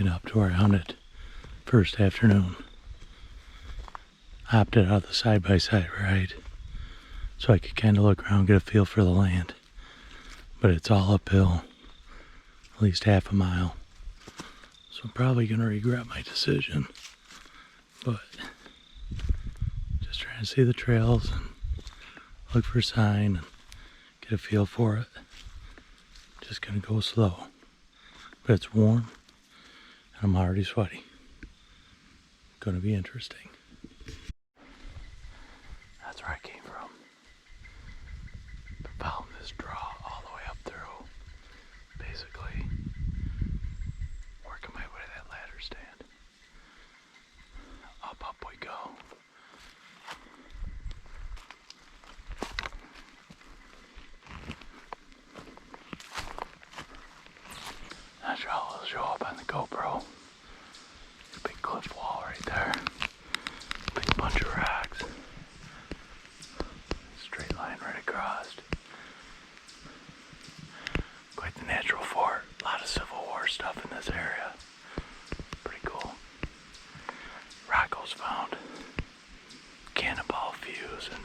hiking up to where I hunted first afternoon. I opted out of the side-by-side ride so I could kind of look around, get a feel for the land. But it's all uphill, at least half a mile. So I'm probably going to regret my decision. But just trying to see the trails and look for a sign and get a feel for it. Just going to go slow. But it's warm and I'm already sweaty. Going to be interesting. That's where I came from. Found this draw all the way up through. Basically, working my way to that ladder stand. Up we go. Not sure how it'll show up on the GoPro. Big cliff wall right there. Big bunch of rocks. Straight line right across. Quite the natural fort. A lot of Civil War stuff in this area. Pretty cool. Rocco's found cannonball fuse and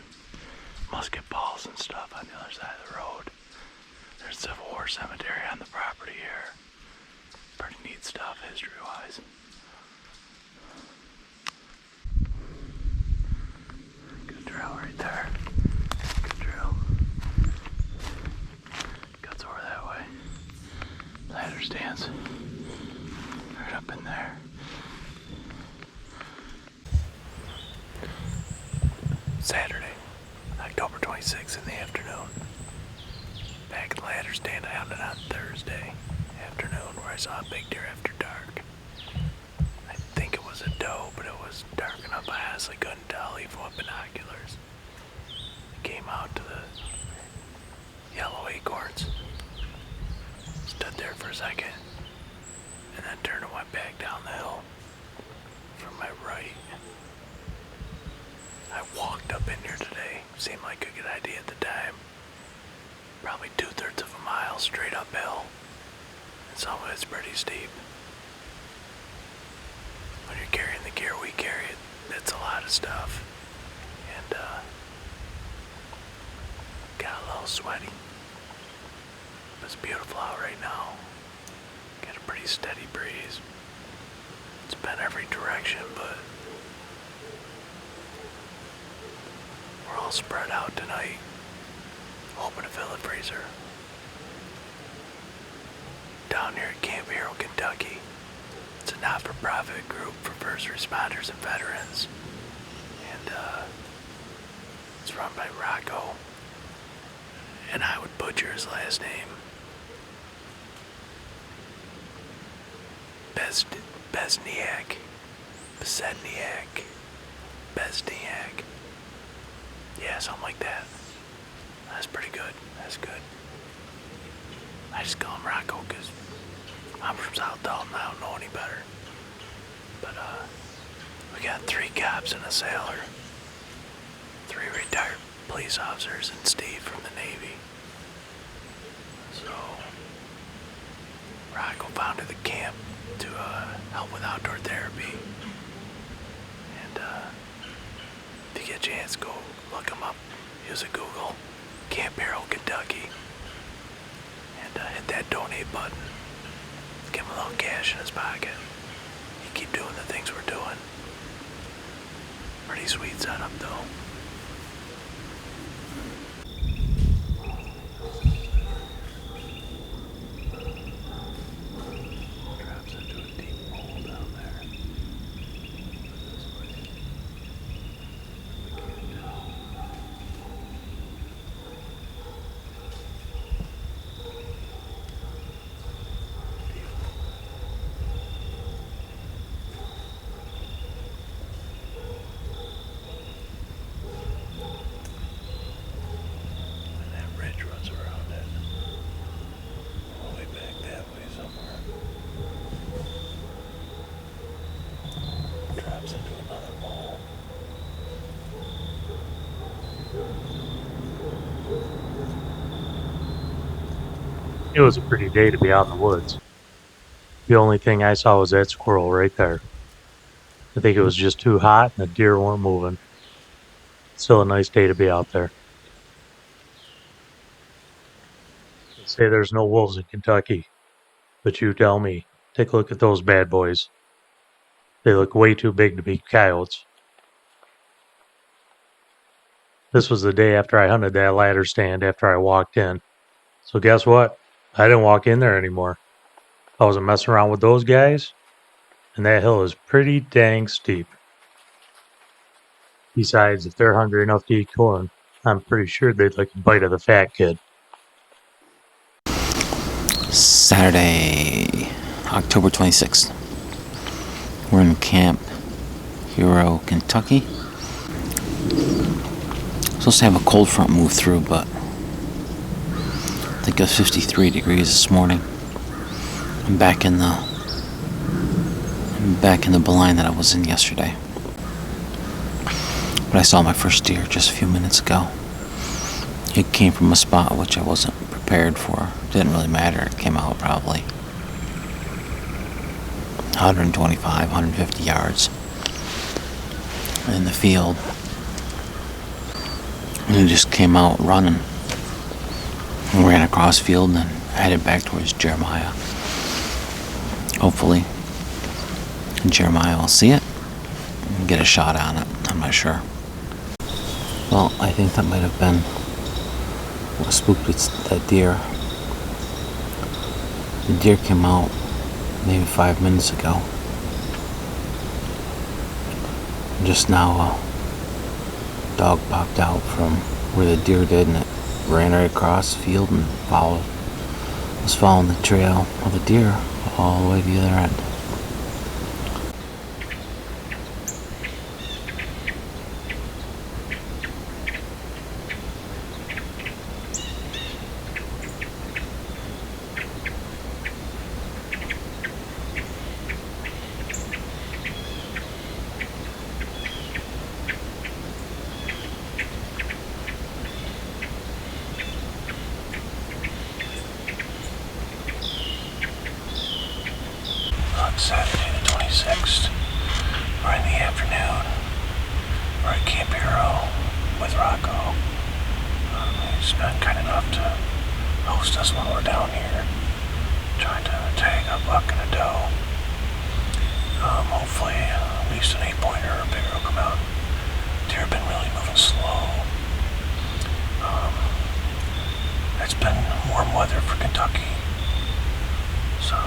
musket balls and stuff on the other side of the road. There's Civil War cemetery on the property here. Pretty neat stuff history-wise. Good trail right there. Good trail. Cuts over that way. Ladder stands right up in there. Saturday, October 26th in the afternoon. Back at the ladder stand I hunted on Thursday afternoon where I saw a big deer after dark. I think it was a doe, but it was dark enough I honestly couldn't tell even with binoculars. I came out to the yellow acorns, stood there for a second, and then turned and went back down the hill from my right. I walked up in here today. Seemed like a good idea at the time. Probably 2/3 of a mile straight uphill. And some of it's pretty steep. When you're carrying the gear we carry, it's a lot of stuff. And got a little sweaty. But it's beautiful out right now. Got a pretty steady breeze. It's been every direction, but we're all spread out tonight, hoping to fill the freezer. Down here at Camp Hero, Kentucky. It's a not-for-profit group for first responders and veterans. And it's run by Rocco. And I would butcher his last name. Besniak. Yeah, something like that. That's pretty good. That's good. I just call him Rocco because I'm from South Dalton. I don't know any better. But we got 3 cops and a sailor. 3 retired police officers and Steve from the Navy. So Rocco founded the camp to help with outdoor therapy. And if you get a chance, go look him up. Use a Google, Camp Hero, Kentucky. And hit that donate button. Give him a little cash in his pocket. You keep doing the things we're doing. Pretty sweet setup though. It was a pretty day to be out in the woods. The only thing I saw was that squirrel right there. I think it was just too hot and the deer weren't moving. Still a nice day to be out there. They say there's no wolves in Kentucky, but you tell me. Take a look at those bad boys. They look way too big to be coyotes. This was the day after I hunted that ladder stand after I walked in. So guess what? I didn't walk in there anymore. I wasn't messing around with those guys, and that hill is pretty dang steep. Besides, if they're hungry enough to eat corn, I'm pretty sure they'd like a bite of the fat kid. Saturday, October 26th. We're in Camp Hero, Kentucky. Supposed to have a cold front move through, but I think it was 53 degrees this morning. I'm back in the blind that I was in yesterday. But I saw my first deer just a few minutes ago. It came from a spot which I wasn't prepared for. It didn't really matter. It came out probably 125, 150 yards in the field. And it just came out running. And ran across field and headed back towards Jeremiah. Hopefully Jeremiah will see it and get a shot on it. I'm not sure. Well, I think that might have been what spooked that deer. The deer came out maybe 5 minutes ago. Just now a dog popped out from where the deer did and it ran right across the field and was following the trail of the deer all the way to the other end. On Saturday the 26th, or in the afternoon, we're at Camp Hero with Rocco. He's been kind enough to host us while we're down here, trying to tag a buck and a doe. Hopefully, at least an 8-pointer or bigger will come out. Deer have been really moving slow. It's been warm weather for Kentucky, so